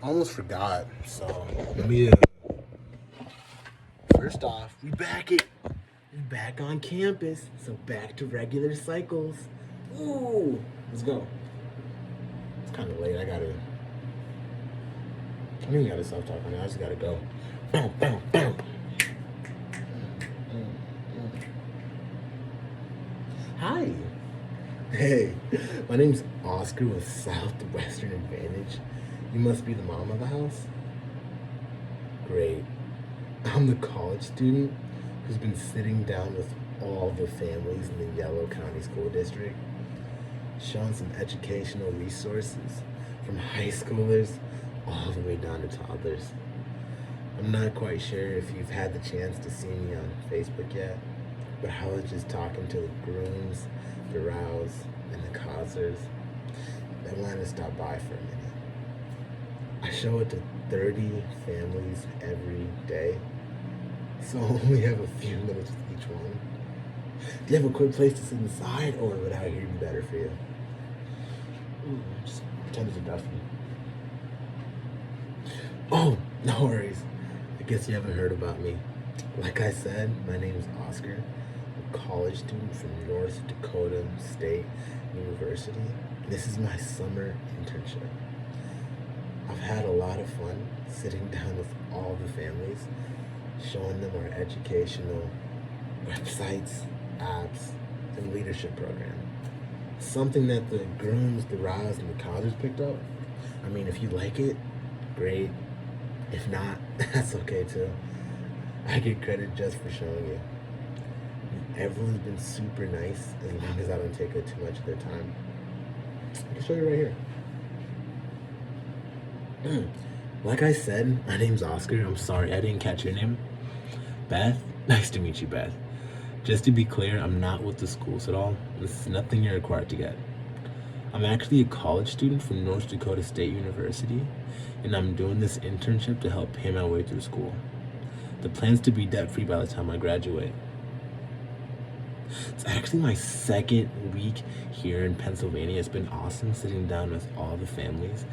I almost forgot. So let me. First off, we back on campus. So back to regular cycles. Ooh, let's go. It's kind of late. I don't even gotta stop talking now. I just gotta go. Boom, boom, boom. Hi. Hey, my name's Oscar with Southwestern Advantage. You must be the mom of the house? Great. I'm the college student who's been sitting down with all the families in the Yellow County School District, showing some educational resources from high schoolers all the way down to toddlers. I'm not quite sure if you've had the chance to see me on Facebook yet, but I was just talking to the grooms, the rows, and the causers. They wanted to stop by for a minute. I show it to 30 families every day, so I only have a few minutes with each one. Do you have a quick place to sit inside, or would out here be better for you? Just pretend it's a Duffy. Oh, no worries. I guess you haven't heard about me. Like I said, my name is Oscar. I'm a college student from North Dakota State University. This is my summer internship. I've had a lot of fun sitting down with all the families, showing them our educational websites, apps, and leadership program. Something that the grooms, the rows, and the causers picked up. I mean, if you like it, great. If not, that's okay too. I get credit just for showing you. Everyone's been super nice as long as I don't take up too much of their time. I can show you right here. Like I said, my name's Oscar. I'm sorry I didn't catch your name. Beth? Nice to meet you, Beth. Just to be clear, I'm not with the schools at all. This is nothing you're required to get. I'm actually a college student from North Dakota State University, and I'm doing this internship to help pay my way through school. The plan's to be debt-free by the time I graduate. It's actually my second week here in Pennsylvania. It's been awesome sitting down with all the families,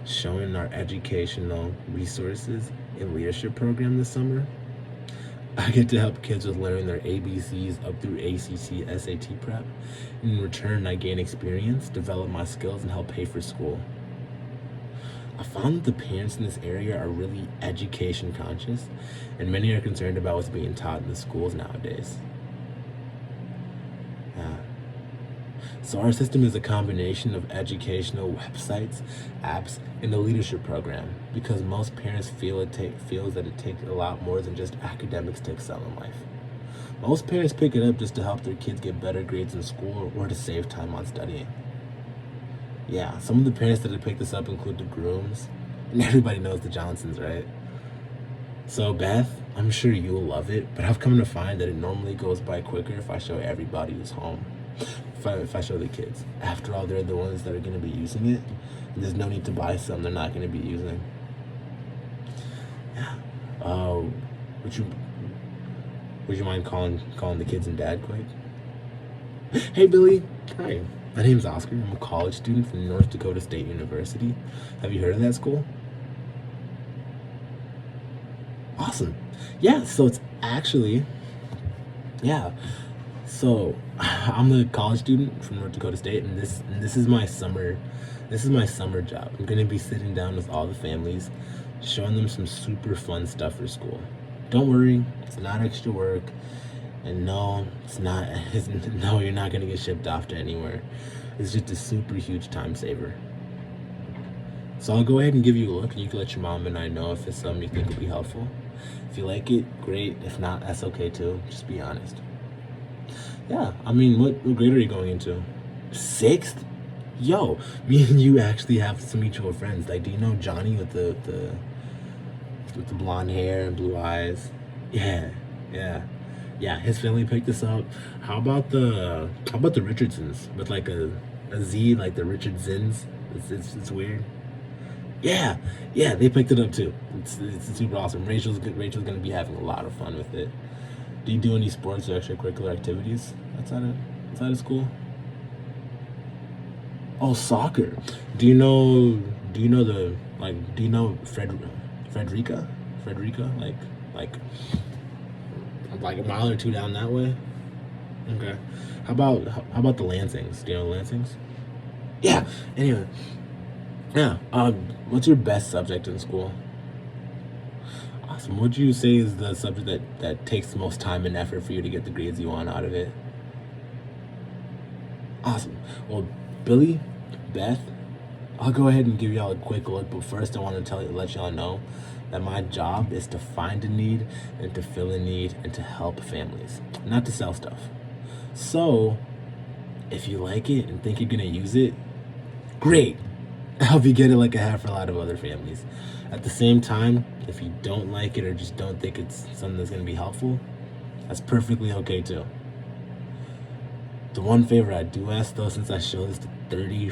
showing our educational resources and leadership program this summer. I get to help kids with learning their ABCs up through ACT, SAT prep. In return, I gain experience, develop my skills, and help pay for school. I found that the parents in this area are really education conscious, and many are concerned about what's being taught in the schools nowadays. So our system is a combination of educational websites, apps, and a leadership program, because most parents feels that it takes a lot more than just academics to excel in life. Most parents pick it up just to help their kids get better grades in school or to save time on studying. Yeah, some of the parents that have picked this up include the grooms, and everybody knows the Johnsons, right? So Beth, I'm sure you'll love it, but I've come to find that it normally goes by quicker if I show everybody who's home. If I show the kids. After all, they're the ones that are going to be using it. And there's no need to buy some they're not going to be using. Yeah. Would you mind calling the kids and dad quick? Hey Billy. Hi. My name's Oscar. I'm a college student from North Dakota State University. Have you heard of that school? Awesome. Yeah, so it's actually, yeah. So I'm the college student from North Dakota State, and this is my summer job. I'm gonna be sitting down with all the families, showing them some super fun stuff for school. Don't worry, it's not extra work, and no, it's not. No, you're not gonna get shipped off to anywhere. It's just a super huge time saver. So I'll go ahead and give you a look, and you can let your mom and I know if it's something you think would be helpful. If you like it, great. If not, that's okay too. Just be honest. Yeah, I mean, what grade are you going into? 6th? Yo, me and you actually have some mutual friends. Like, do you know Johnny with the blonde hair and blue eyes? Yeah. His family picked us up. How about the Richardsons with like a Z, like the Richard Zins? It's weird. Yeah, they picked it up too. It's super awesome. Rachel's gonna be having a lot of fun with it. Do you do any sports or extracurricular activities outside of school? Oh, soccer. Do you know do you know the do you know Frederica? Frederica, like like a mile or two down that way. Okay. How about the Lansings? Do you know the Lansings? Yeah. Anyway, yeah. What's your best subject in school? Awesome. What would you say is the subject that takes the most time and effort for you to get the grades you want out of it? Awesome. Well, Billy, Beth, I'll go ahead and give y'all a quick look, but first I want to let y'all know that my job is to find a need and to fill a need and to help families, not to sell stuff. So, if you like it and think you're gonna use it, great. I hope you get it like I have for a lot of other families. At the same time, if you don't like it or just don't think it's something that's gonna be helpful, that's perfectly okay too. The one favor I do ask though, since I show this to 30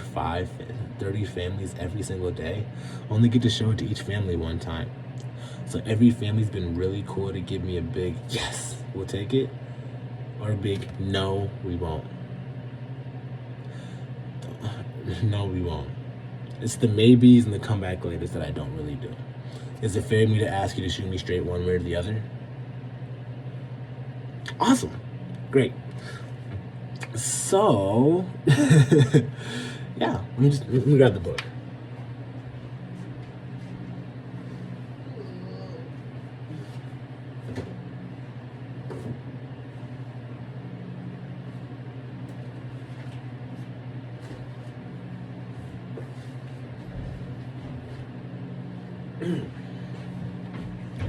families every single day, I only get to show it to each family one time. So every family's been really cool to give me a big yes, we'll take it, or a big no, we won't. No, we won't. It's the maybes and the comeback laters that I don't really do. Is it fair of me to ask you to shoot me straight one way or the other? Awesome. Great. So, yeah, let me grab the book.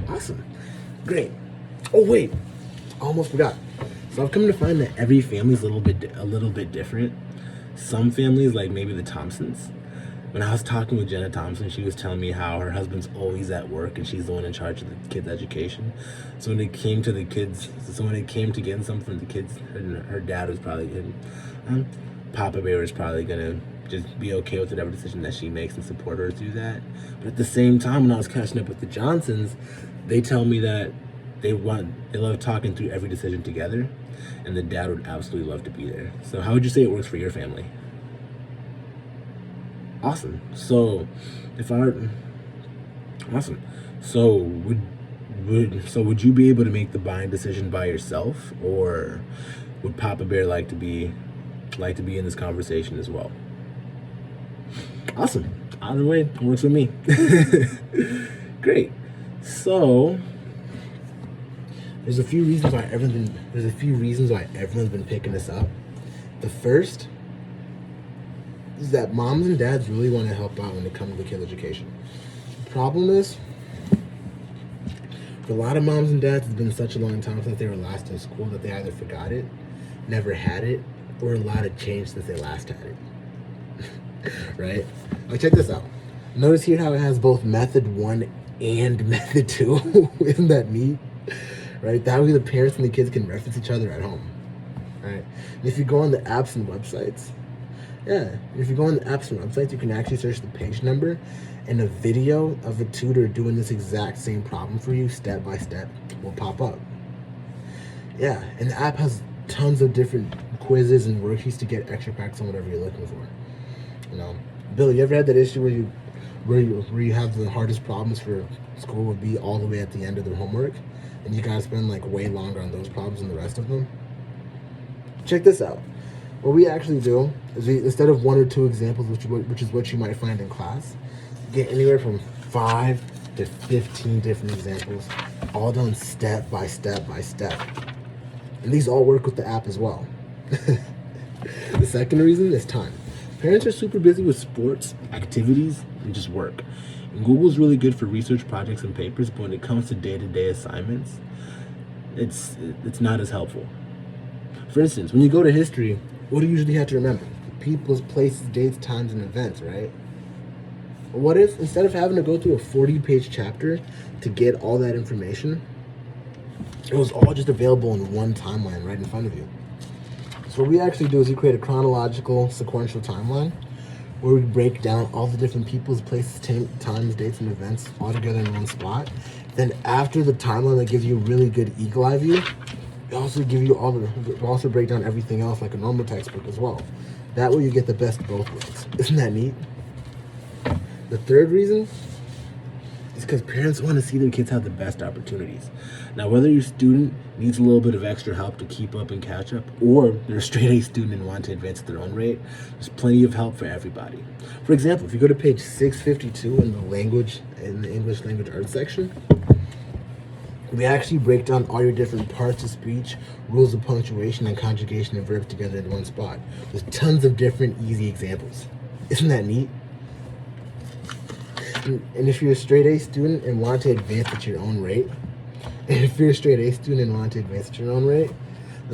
Awesome. Great. Oh, wait. I almost forgot. So I've come to find that every family's a little bit different. Some families, like maybe the Thompsons. When I was talking with Jenna Thompson, she was telling me how her husband's always at work and she's the one in charge of the kids' education. So when it came to getting something from the kids, her dad was probably Papa Bear was probably gonna just be okay with whatever decision that she makes and support her through that. But at the same time, when I was catching up with the Johnsons, they tell me that they love talking through every decision together, and the dad would absolutely love to be there. So how would you say it works for your family? Awesome. So awesome. So would you be able to make the buying decision by yourself, or would Papa Bear like to be in this conversation as well? Awesome. Either way, it works with me. Great. So there's a few reasons why everyone's been picking this up. The first is that moms and dads really want to help out when it comes to the kids' education. The problem is, for a lot of moms and dads, it's been such a long time since they were last in school that they either forgot it, never had it, or a lot of change since they last had it. Right? Like, check this out. Notice here how it has both method 1 and method 2. Isn't that neat? Right? That way the parents and the kids can reference each other at home. Right? And if you go on the apps and websites, you can actually search the page number, and a video of a tutor doing this exact same problem for you step by step will pop up. Yeah, and the app has tons of different quizzes and worksheets to get extra practice on whatever you're looking for. You know, Billy, you ever had that issue where you have the hardest problems for school would be all the way at the end of the homework, and you gotta spend like way longer on those problems than the rest of them? Check this out. What we actually do is instead of 1 or 2 examples, which is what you might find in class, get anywhere from 5 to 15 different examples, all done step by step by step. And these all work with the app as well. The second reason is time. Parents are super busy with sports, activities, and just work. And Google's really good for research projects and papers, but when it comes to day-to-day assignments, it's not as helpful. For instance, when you go to history, what do you usually have to remember? People's, places, dates, times, and events, right? What if, instead of having to go through a 40-page chapter to get all that information, it was all just available in one timeline right in front of you? So what we actually do is we create a chronological, sequential timeline where we break down all the different people's, places, times, dates, and events all together in one spot. Then after the timeline that gives you a really good eagle eye view, we also break down everything else like a normal textbook as well. That way you get the best of both worlds. Isn't that neat? The third reason is because parents want to see their kids have the best opportunities. Now, whether your student needs a little bit of extra help to keep up and catch up, or they're a straight A student and want to advance at their own rate, there's plenty of help for everybody. For example, if you go to page 652 in the English language arts section, we actually break down all your different parts of speech, rules of punctuation, and conjugation and verbs together in one spot. There's tons of different easy examples. Isn't that neat? And if you're a straight A student and want to advance at your own rate, there's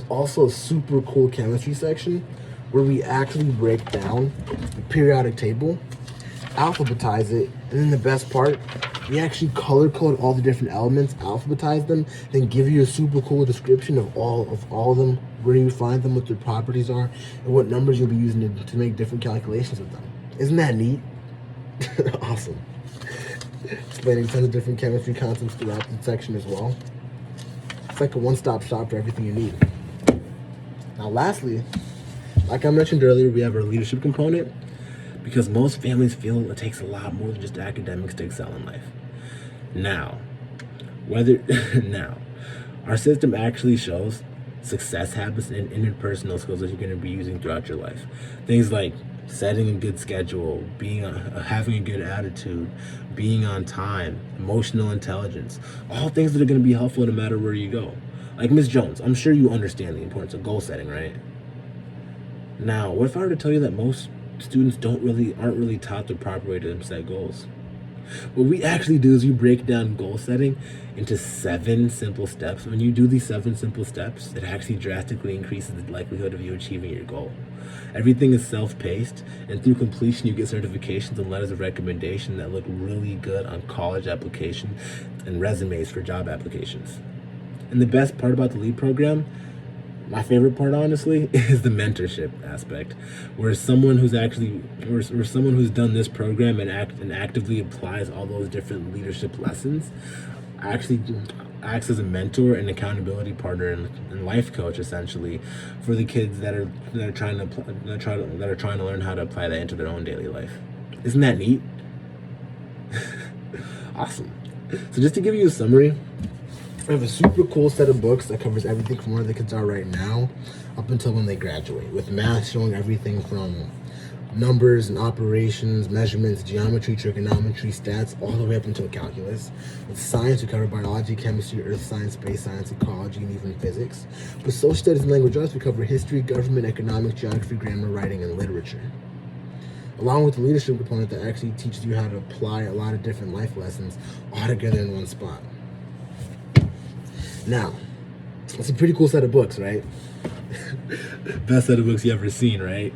also a super cool chemistry section where we actually break down the periodic table, alphabetize it, and then the best part, we actually color code all the different elements, alphabetize them, then give you a super cool description of all of them, where you find them, what their properties are, and what numbers you'll be using to make different calculations with them. Isn't that neat? Awesome. Explaining tons of different chemistry concepts throughout the section as well. It's like a one-stop shop for everything you need. Now, lastly, like I mentioned earlier, we have our leadership component because most families feel it takes a lot more than just academics to excel in life. Now, our system actually shows success habits and interpersonal skills that you're going to be using throughout your life. Things like setting a good schedule, having a good attitude, being on time, emotional intelligence, all things that are going to be helpful no matter where you go. Like Ms. Jones, I'm sure you understand the importance of goal setting, right? Now, what if I were to tell you that most students aren't really taught the proper way to set goals? What we actually do is we break down goal setting into 7 simple steps. When you do these 7 simple steps, it actually drastically increases the likelihood of you achieving your goal. Everything is self-paced, and through completion, you get certifications and letters of recommendation that look really good on college application and resumes for job applications. And the best part about the LEAD program, my favorite part, honestly, is the mentorship aspect, where someone who's done this program and actively applies all those different leadership lessons actually acts as a mentor and accountability partner and life coach, essentially, for the kids that are trying to learn how to apply that into their own daily life. Isn't that neat? Awesome. So just to give you a summary, I have a super cool set of books that covers everything from where the kids are right now up until when they graduate, with math showing everything from numbers and operations, measurements, geometry, trigonometry, stats, all the way up until calculus. With science, we cover biology, chemistry, earth science, space science, ecology, and even physics. With social studies and language arts, we cover history, government, economics, geography, grammar, writing, and literature. Along with the leadership component that actually teaches you how to apply a lot of different life lessons all together in one spot. Now, it's a pretty cool set of books, right? Best set of books you ever seen, right?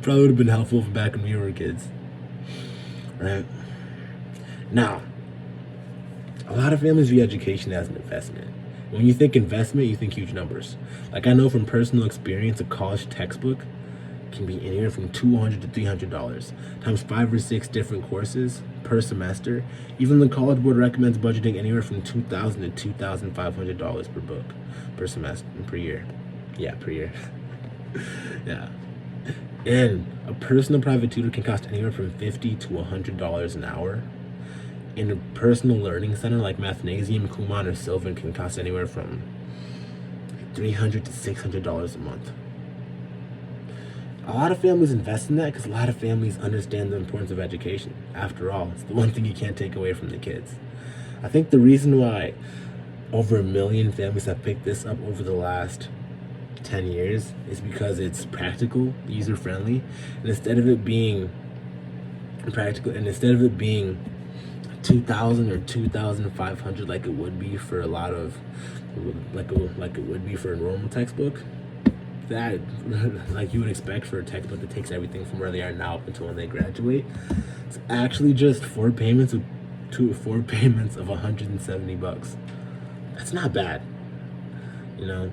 Probably would have been helpful back when we were kids, right? Now, a lot of families view education as an investment. When you think investment, you think huge numbers. Like I know from personal experience, a college textbook can be anywhere from $200 to $300 times 5 or 6 different courses per semester. Even the College Board recommends budgeting anywhere from $2,000 to $2,500 per book per semester per year. Yeah, per year. Yeah. And a personal private tutor can cost anywhere from $50 to $100 an hour. And a personal learning center like Mathnasium, Kumon, or Sylvan can cost anywhere from $300 to $600 a month. A lot of families invest in that because a lot of families understand the importance of education. After all, it's the one thing you can't take away from the kids. I think the reason why over 1 million families have picked this up over the last 10 years is because it's practical, user-friendly, and instead of it being $2,000 or $2,500 like it would be for a lot of like it would be for a normal textbook, that like you would expect for a textbook that takes everything from where they are now up until when they graduate, it's actually just 4 payments of $170. That's not bad, you know.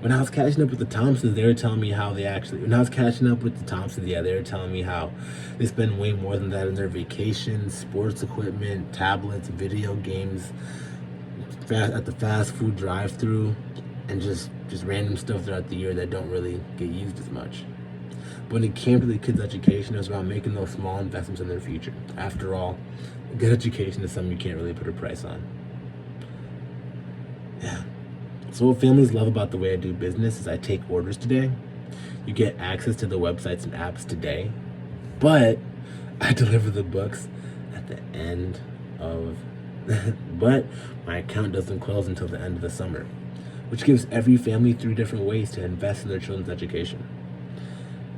When I was catching up with the Thompsons, they were telling me how they actually, when I was catching up with the Thompsons, yeah, they were telling me how they spend way more than that on their vacations, sports equipment, tablets, video games, at the fast food drive-through, and just random stuff throughout the year that don't really get used as much. But when it came to the kids' education, it was about making those small investments in their future. After all, a good education is something you can't really put a price on. Yeah. So what families love about the way I do business is I take orders today. You get access to the websites and apps today, but I deliver the books at the end of but my account doesn't close until the end of the summer, which gives every family 3 different ways to invest in their children's education.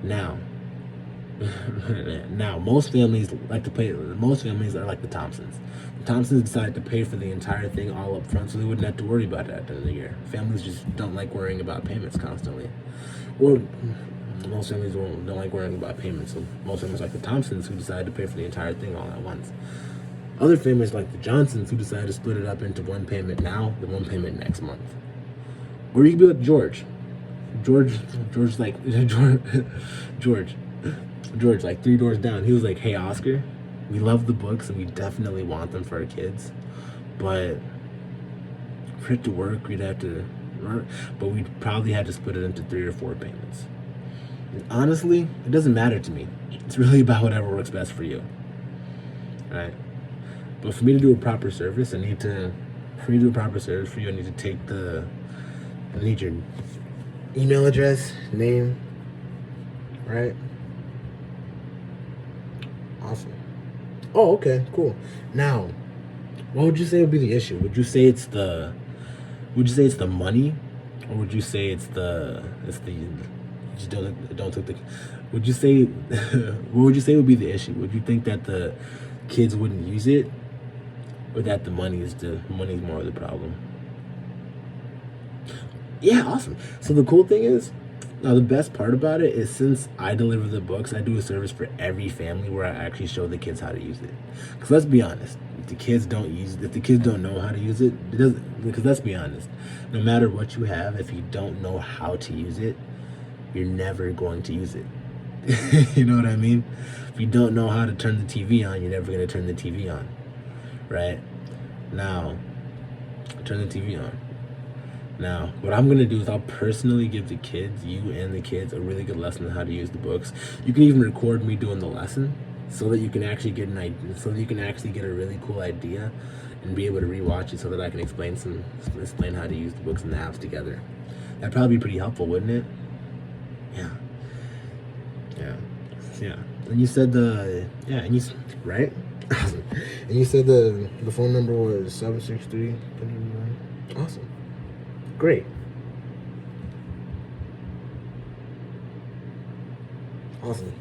Now, most families like to pay. Most families are like the Thompsons. The Thompsons decided to pay for the entire thing all up front, so they wouldn't have to worry about it at the end of the year. Families just don't like worrying about payments constantly, or most families don't like worrying about payments. So most families like the Thompsons, who decided to pay for the entire thing all at once. Other families like the Johnsons, who decided to split it up into one payment now, then one payment next month. Or you could be like George. George like George, like 3 doors down. He was like, "Hey, Oscar, we love the books and we definitely want them for our kids, but for it to work, we'd probably have to split it into 3 or 4 payments." And honestly, it doesn't matter to me. It's really about whatever works best for you, right? But for me to do a proper service, I need to take I need your email address, name, right? Awesome. Oh, okay, cool. Now, what would you say would be the issue? Would you say it's the money, or would you say it's the just don't take the would you say what would you say would be the issue? Would you think that the kids wouldn't use it, or that the money's more of the problem? Yeah, awesome. So the cool thing is, now the best part about it is, since I deliver the books, I do a service for every family where I actually show the kids how to use it. Because let's be honest, if the kids don't know how to use it, it doesn't. Because let's be honest, no matter what you have, if you don't know how to use it, you're never going to use it. You know what I mean? If you don't know how to turn the TV on, you're never going to turn the TV on, right? Now, turn the TV on. Now, what I'm going to do is I'll personally give the kids, you and the kids, a really good lesson on how to use the books. You can even record me doing the lesson so that you can actually get an idea, so that you can actually get a really cool idea and be able to rewatch it, so that I can explain how to use the books and the apps together. That'd probably be pretty helpful, wouldn't it? Yeah. And you said right? Awesome. And you said the phone number was 763. Awesome. Great. Awesome.